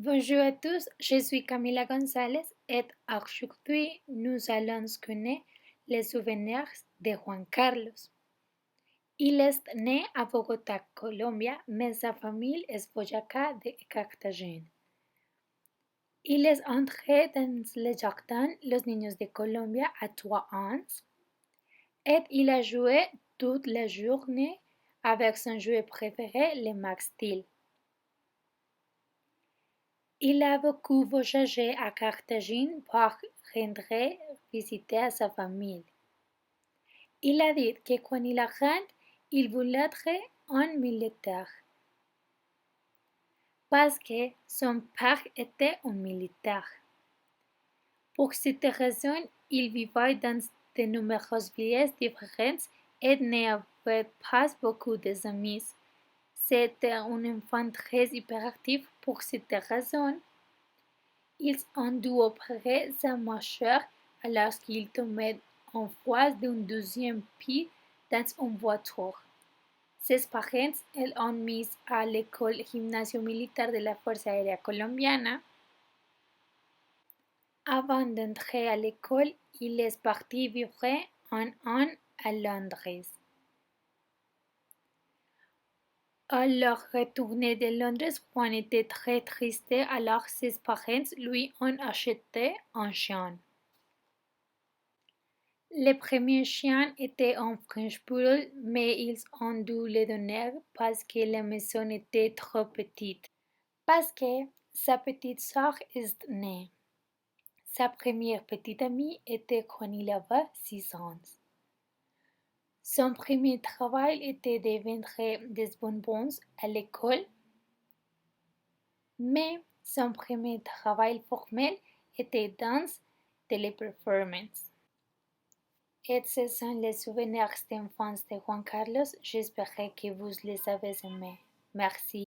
Bonjour à tous, je suis Camila González et aujourd'hui nous allons connaître les souvenirs de Juan Carlos. Il est né à Bogotá, Colombia, mais sa famille est Boyacá de Cartagena. Il est entré dans le jardin Los Niños de Colombia à 3 ans et il a joué toute la journée avec son jouet préféré, le Max Steel. Il a beaucoup voyagé à Carthagène pour rendre visiter à sa famille. Il a dit que quand il rentre, il voulait être un militaire. Parce que son père était un militaire. Pour cette raison, il vivait dans de nombreuses villes différentes et n'avait pas beaucoup d'amis. C'était un enfant très hyperactif pour cette raison. Ils ont dû opérer sa mâchoire alors qu'il tombait en face d'un deuxième pied dans une voiture. Ses parents l'ont mis à l'école gymnasio militaire de la Fuerza Aérea Colombiana. Avant d'entrer à l'école, il est parti vivre un an à Londres. À leur retourner de Londres, Juan était très triste alors ses parents lui ont acheté un chien. Le premier chien était un French Poodle, mais ils ont dû le donner parce que la maison était trop petite. Parce que sa petite sœur est née. Sa première petite amie était quand il avait 6 ans. Son premier travail était de vendre des bonbons à l'école, mais son premier travail formel était dans Teleperformance. Et ce sont les souvenirs d'enfance de Juan Carlos. J'espère que vous les avez aimés. Merci.